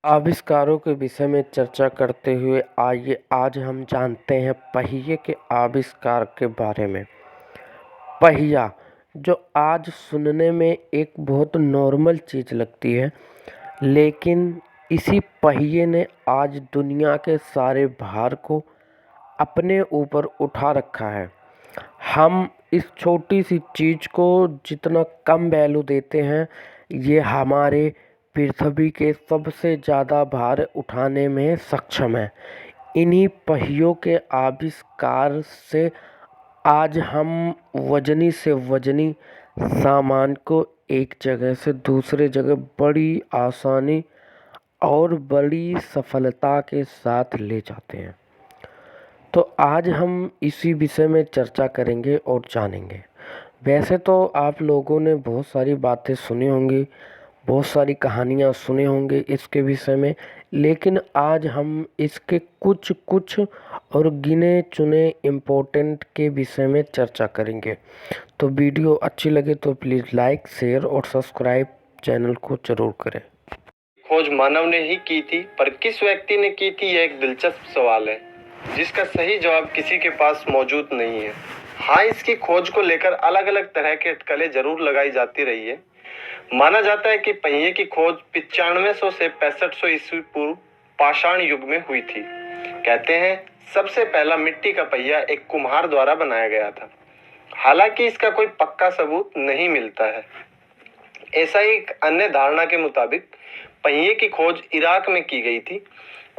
आविष्कारों के विषय में चर्चा करते हुए आइए आज हम जानते हैं पहिए के आविष्कार के बारे में। पहिया जो आज सुनने में एक बहुत नॉर्मल चीज़ लगती है, लेकिन इसी पहिए ने आज दुनिया के सारे भार को अपने ऊपर उठा रखा है। हम इस छोटी सी चीज़ को जितना कम वैल्यू देते हैं, ये हमारे पृथ्वी के सबसे ज़्यादा भार उठाने में सक्षम है। इन्हीं पहियों के आविष्कार से आज हम वजनी से वजनी सामान को एक जगह से दूसरे जगह बड़ी आसानी और बड़ी सफलता के साथ ले जाते हैं। तो आज हम इसी विषय में चर्चा करेंगे और जानेंगे। वैसे तो आप लोगों ने बहुत सारी बातें सुनी होंगी, बहुत सारी कहानियाँ सुने होंगे इसके विषय में, लेकिन आज हम इसके कुछ और गिने चुने इम्पोर्टेंट के विषय में चर्चा करेंगे। तो वीडियो अच्छी लगे तो प्लीज़ लाइक, शेयर और सब्सक्राइब चैनल को ज़रूर करें। खोज मानव ने ही की थी, पर किस व्यक्ति ने की थी, यह एक दिलचस्प सवाल है जिसका सही जवाब किसी के पास मौजूद नहीं है। हाँ, इसकी खोज को लेकर अलग अलग तरह के अटकलें जरूर लगाई जाती रही है। माना जाता है कि पहिए की खोज 9500 से 6500 ईस्वी पूर्व पाषाण युग में हुई थी। कहते हैं सबसे पहला मिट्टी का पहिया एक कुम्हार द्वारा बनाया गया था। हालांकि इसका कोई पक्का सबूत नहीं मिलता है। ऐसा ही एक अन्य धारणा के मुताबिक पहिए की खोज इराक में की गई थी,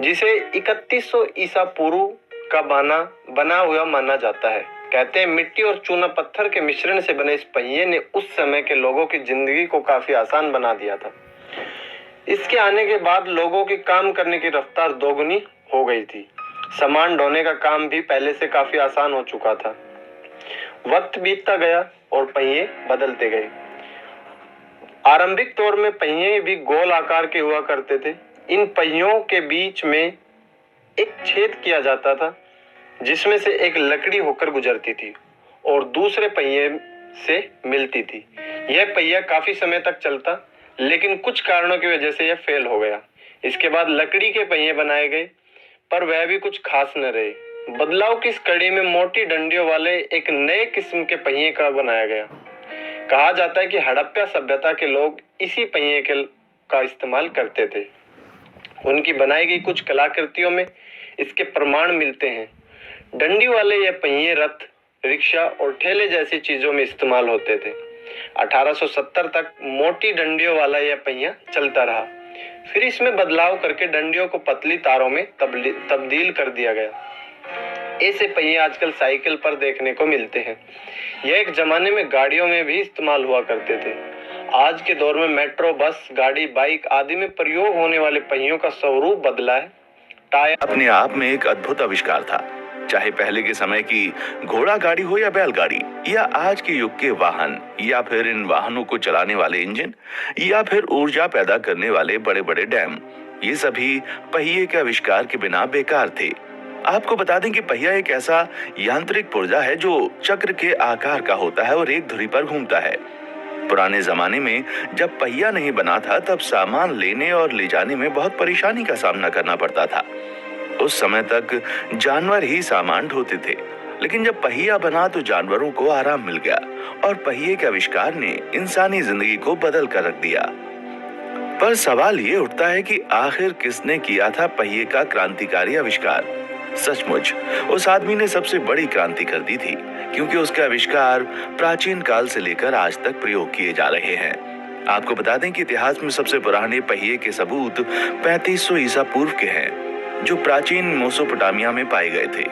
जिसे 3100 ईसा पूर्व का बना हुआ माना जाता है। कहते हैं मिट्टी और चूना पत्थर के मिश्रण से बने इस पहिए ने उस समय के लोगों की जिंदगी को काफी आसान बना दिया था। इसके आने के बाद लोगों की काम करने की रफ्तार दोगुनी हो गई थी। सामान ढोने का काम भी पहले से काफी आसान हो चुका था। वक्त बीतता गया और पहिए बदलते गए। आरंभिक दौर में पहिए भी गोल आकार के हुआ करते थे। इन पहियों के बीच में एक छेद किया जाता था, जिसमें से एक लकड़ी होकर गुजरती थी और दूसरे पहिए से मिलती थी। यह पहिया काफी समय तक चलता, लेकिन कुछ कारणों की वजह से यह फेल हो गया। इसके बाद लकड़ी के पहिए बनाए गए, पर वह भी कुछ खास न रहे। बदलाव की इस कड़ी में मोटी डंडियों वाले एक नए किस्म के पहिए का बनाया गया। कहा जाता है कि हड़प्पा सभ्यता के लोग इसी पहिए का इस्तेमाल करते थे। उनकी बनाई गई कुछ कलाकृतियों में इसके प्रमाण मिलते हैं। डंडी वाले यह पहिए रथ, रिक्शा और ठेले जैसी चीजों में इस्तेमाल होते थे। 1870 तक मोटी डंडियों वाला यह पहिया चलता रहा। फिर इसमें बदलाव करके डंडियों को पतली तारों में तब्दील कर दिया गया। ऐसे पहिए आजकल साइकिल पर देखने को मिलते हैं। यह एक जमाने में गाड़ियों में भी इस्तेमाल हुआ करते थे। आज के दौर में मेट्रो, बस, गाड़ी, बाइक आदि में प्रयोग होने वाले पहियों का स्वरूप बदला है। टायर अपने आप में एक अद्भुत आविष्कार था। चाहे पहले के समय की घोड़ा गाड़ी हो या बैलगाड़ी, या आज के युग के वाहन, या फिर इन वाहनों को चलाने वाले इंजन, या फिर ऊर्जा पैदा करने वाले बड़े बड़े डैम, ये सभी पहिए के आविष्कार के बिना बेकार थे। आपको बता दें कि पहिया एक ऐसा यांत्रिक पुर्जा है जो चक्र के आकार का होता है और एक धुरी पर घूमता है। पुराने जमाने में जब पहिया नहीं बना था, तब सामान लेने और ले जाने में बहुत परेशानी का सामना करना पड़ता था। उस समय तक जानवर ही सामान ढोते थे, लेकिन जब पहिया बना तो जानवरों को आराम मिल गया और पहिए के आविष्कार ने इंसानी जिंदगी को बदल कर रख दिया। पर सवाल ये उठता है कि आखिर किसने किया था पहिए का क्रांतिकारी आविष्कार? सचमुच उस आदमी ने सबसे बड़ी क्रांति कर दी थी, क्योंकि उसके आविष्कार प्राचीन काल से लेकर आज तक प्रयोग किए जा रहे हैं। आपको बता दें कि इतिहास में सबसे पुराने पहिए के सबूत 3500 ईसा पूर्व के हैं, जो प्राचीन मेसोपोटामिया में पाए गए थे।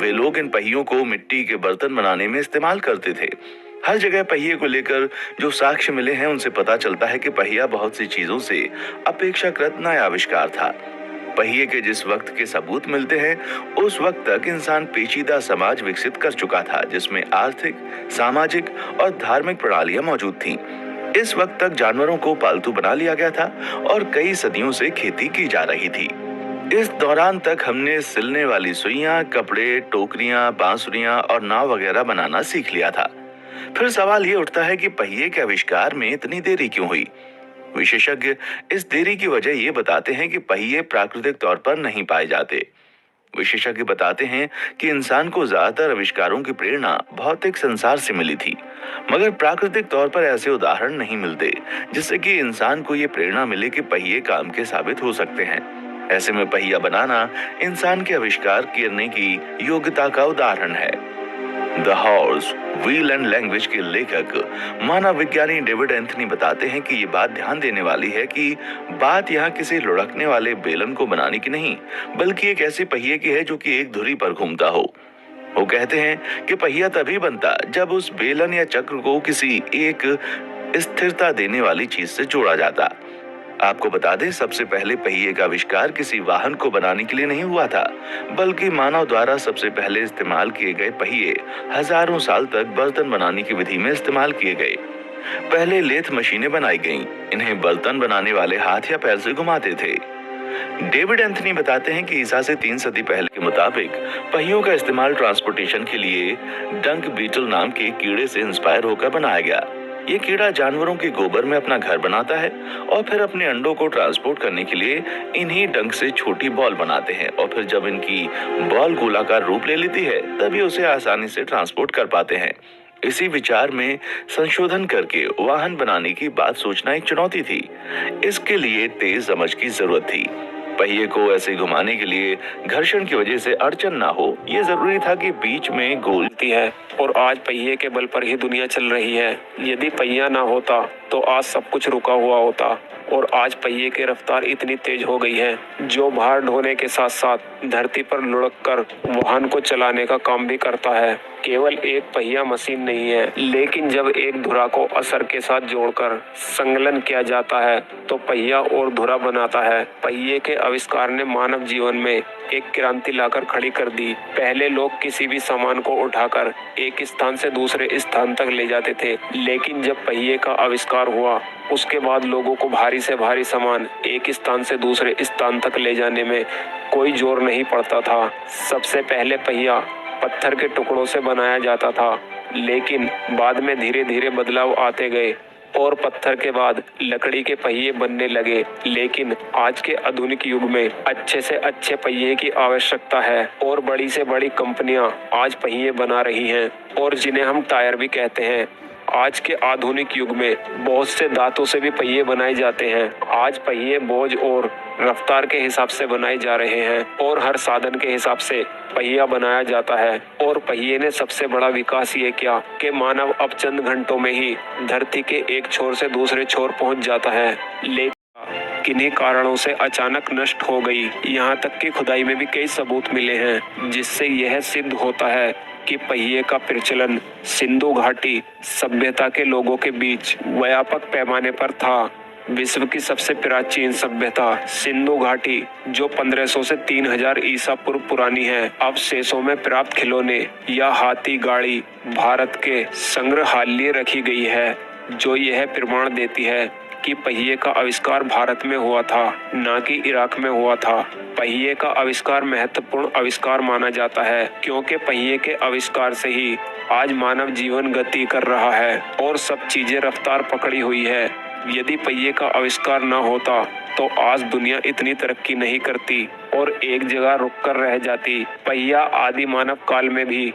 वे लोग इन पहियों को मिट्टी के बर्तन बनाने में इस्तेमाल करते थे। हर जगह पहिए को लेकर जो साक्ष्य मिले हैं, उनसे पता चलता है कि पहिया बहुत सी चीजों से अपेक्षाकृत नया आविष्कार था। पहिए के जिस वक्त के सबूत मिलते हैं, उस वक्त तक इंसान पेचीदा समाज विकसित कर चुका था, जिसमें आर्थिक, सामाजिक और धार्मिक प्रणालियां मौजूद थीं। इस वक्त तक जानवरों को पालतू बना लिया गया था और कई सदियों से खेती की जा रही थी। इस दौरान तक हमने सिलने वाली सुइयां, कपड़े, टोकरियां, बांसुरियां और नाव वगैरह बनाना सीख लिया था। फिर सवाल ये उठता है कि पहिए के आविष्कार में इतनी देरी क्यों हुई? विशेषज्ञ इस देरी की वजह ये बताते हैं कि पहिए प्राकृतिक तौर पर नहीं पाए जाते। विशेषज्ञ बताते हैं कि इंसान को ज्यादातर आविष्कारों की प्रेरणा भौतिक संसार से मिली थी, मगर प्राकृतिक तौर पर ऐसे उदाहरण नहीं मिलते जिससे कि इंसान को ये प्रेरणा मिले कि पहिए काम के साबित हो सकते हैं। ऐसे में पहिया बनाना इंसान के आविष्कार करने की योग्यता का उदाहरण है। The horse, wheel and language के लेखक मानव विज्ञानी डेविड एंथनी बताते हैं कि ये बात ध्यान देने वाली है कि बात यहाँ किसी लुढ़कने वाले बेलन को बनाने की नहीं, बल्कि एक ऐसे पहिए की है जो कि एक धुरी पर घूमता हो। वो कहते हैं कि पहिया तभी बनता जब उस बेलन या चक्र को किसी एक स्थिरता देने वाली चीज से जोड़ा जाता। आपको बता दें, सबसे पहले पहिए का आविष्कार किसी वाहन को बनाने के लिए नहीं हुआ था, बल्कि मानव द्वारा सबसे पहले इस्तेमाल किए गए पहिए हजारों साल तक बर्तन बनाने की विधि में इस्तेमाल किए गए। पहले लेथ मशीनें बनाई गईं, इन्हें बर्तन बनाने वाले हाथ या पैर से घुमाते थे। डेविड एंथनी बताते हैं कि ईसा से 3 सदी पहले के मुताबिक पहियों का इस्तेमाल ट्रांसपोर्टेशन के लिए डंक बीटल नाम के कीड़े से इंस्पायर होकर बनाया गया। ये कीड़ा जानवरों के गोबर में अपना घर बनाता है और फिर अपने अंडों को ट्रांसपोर्ट करने के लिए इन्हीं डंक से छोटी बॉल बनाते हैं, और फिर जब इनकी बॉल गोलाकार रूप ले लेती है तभी उसे आसानी से ट्रांसपोर्ट कर पाते हैं। इसी विचार में संशोधन करके वाहन बनाने की बात सोचना एक चुनौती थी। इसके लिए तेज समझ की जरूरत थी। पहिए को ऐसे घुमाने के लिए घर्षण की वजह से अड़चन ना हो, ये जरूरी था कि बीच में गोलती है, और आज पहिए के बल पर ही दुनिया चल रही है। यदि पहिया ना होता तो आज सब कुछ रुका हुआ होता, और आज पहिए की रफ्तार इतनी तेज हो गई है जो भार ढोने के साथ साथ धरती पर लुढ़क कर वाहन को चलाने का काम भी करता है। केवल एक पहिया मशीन नहीं है, लेकिन जब एक धुरा को असर के साथ जोड़कर संलग्न किया जाता है तो पहिया और धुरा बनाता है। पहिए के आविष्कार ने मानव जीवन में एक क्रांति लाकर खड़ी कर दी। पहले लोग किसी भी सामान को उठाकर एक स्थान से दूसरे स्थान तक ले जाते थे, लेकिन जब पहिए का आविष्कार हुआ उसके बाद लोगों को भारी से भारी सामान एक स्थान से दूसरे स्थान तक ले जाने में कोई जोर नहीं पड़ता था। सबसे पहले पहिया पत्थर के टुकड़ों से बनाया जाता था, लेकिन बाद में धीरे धीरे बदलाव आते गए और पत्थर के बाद लकड़ी के पहिए बनने लगे। लेकिन आज के आधुनिक युग में अच्छे से अच्छे पहिए की आवश्यकता है और बड़ी से बड़ी कंपनियां आज पहिए बना रही हैं, और जिन्हें हम टायर भी कहते हैं। आज के आधुनिक युग में बहुत से धातु से भी पहिए बनाए जाते हैं। आज पहिए बोझ और रफ्तार के हिसाब से बनाए जा रहे हैं, और हर साधन के हिसाब से पहिया बनाया जाता है। और पहिए ने सबसे बड़ा विकास ये किया कि मानव अब चंद घंटों में ही धरती के एक छोर से दूसरे छोर पहुंच जाता है, लेकिन किन्हीं कारणों से अचानक नष्ट हो गई। यहाँ तक कि खुदाई में भी कई सबूत मिले हैं जिससे यह सिद्ध होता है कि पहिए का प्रचलन सिंधु घाटी सभ्यता के लोगों के बीच व्यापक पैमाने पर था। विश्व की सबसे प्राचीन सभ्यता सिंधु घाटी, जो 1500 से 3000 ईसा पूर्व पुरानी है, अवशेषों में प्राप्त खिलौने या हाथी गाड़ी भारत के संग्रहालय रखी गई है, जो यह प्रमाण देती है कि पहिए का आविष्कार भारत में हुआ था, न कि इराक में हुआ था। पहिए का आविष्कार महत्वपूर्ण आविष्कार माना जाता है, क्योंकि पहिए के आविष्कार से ही आज मानव जीवन गति कर रहा है और सब चीजें रफ्तार पकड़ी हुई है। यदि पहिए का आविष्कार न होता तो आज दुनिया इतनी तरक्की नहीं करती और एक जगह रुककर रह जाती। पहिया आदि मानव काल में भी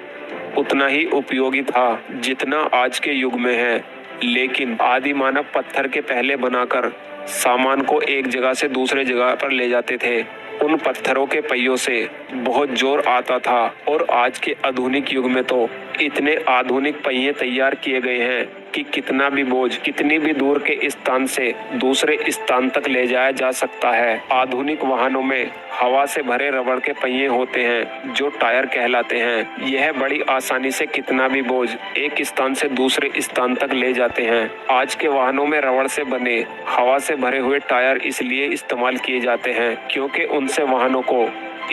उतना ही उपयोगी था जितना आज के युग में है, लेकिन आदि मानव पत्थर के पहले बनाकर सामान को एक जगह से दूसरे जगह पर ले जाते थे। उन पत्थरों के पहियों से बहुत जोर आता था, और आज के आधुनिक युग में तो इतने आधुनिक पहिए तैयार किए गए हैं कि कितना भी बोझ कितनी भी दूर के स्थान से दूसरे स्थान तक ले जाया जा सकता है। आधुनिक वाहनों में हवा से भरे रबड़ के पहिए होते हैं जो टायर कहलाते हैं। यह बड़ी आसानी से कितना भी बोझ एक स्थान से दूसरे स्थान तक ले जाते हैं। आज के वाहनों में रबड़ से बने हवा से भरे हुए टायर इसलिए इस्तेमाल किए जाते हैं क्योंकि उनसे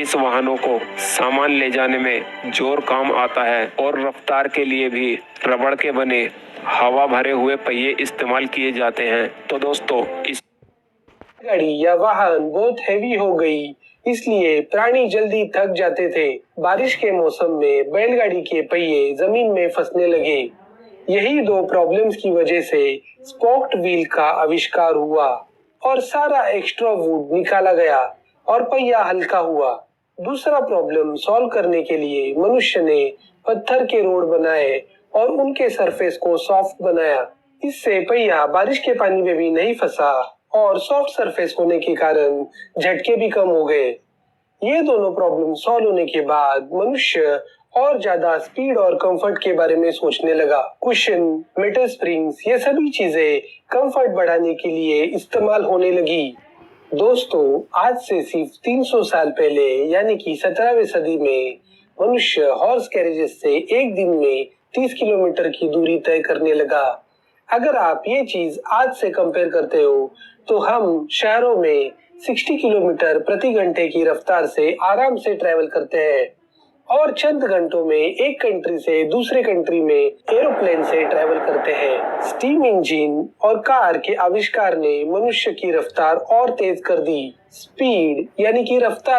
इस वाहनों को सामान ले जाने में जोर काम आता है, और रफ्तार के लिए भी रबड़ के बने हवा भरे हुए पहिए इस्तेमाल किए जाते हैं। तो दोस्तों, इस गाड़ी या वाहन बहुत हैवी हो गई, इसलिए प्राणी जल्दी थक जाते थे। बारिश के मौसम में बैलगाड़ी के पहिए जमीन में फंसने लगे। यही दो प्रॉब्लम्स की वजह से स्पोक्ड व्हील का आविष्कार हुआ और सारा एक्स्ट्रा वुड निकाला गया और पहिया हल्का हुआ। दूसरा प्रॉब्लम सॉल्व करने के लिए मनुष्य ने पत्थर के रोड बनाए और उनके सरफेस को सॉफ्ट बनाया। इससे पहिया बारिश के पानी में भी नहीं फंसा और सॉफ्ट सरफेस होने के कारण झटके भी कम हो गए। ये दोनों प्रॉब्लम सॉल्व होने के बाद मनुष्य और ज्यादा स्पीड और कंफर्ट के बारे में सोचने लगा। कुशन, मेटल स्प्रिंग्स, ये सभी चीजें कंफर्ट बढ़ाने के लिए इस्तेमाल होने लगी। दोस्तों, आज से सिर्फ 300 साल पहले यानी कि 17वीं सदी में मनुष्य हॉर्स कैरेजेस से एक दिन में 30 किलोमीटर की दूरी तय करने लगा। अगर आप ये चीज आज से कंपेयर करते हो तो हम शहरों में 60 किलोमीटर प्रति घंटे की रफ्तार से आराम से ट्रैवल करते हैं और चंद घंटों में एक कंट्री से दूसरे कंट्री में एरोप्लेन से ट्रैवल करते हैं। स्टीम इंजन और कार के आविष्कार ने मनुष्य की रफ्तार और तेज कर दी। स्पीड यानी कि रफ्तार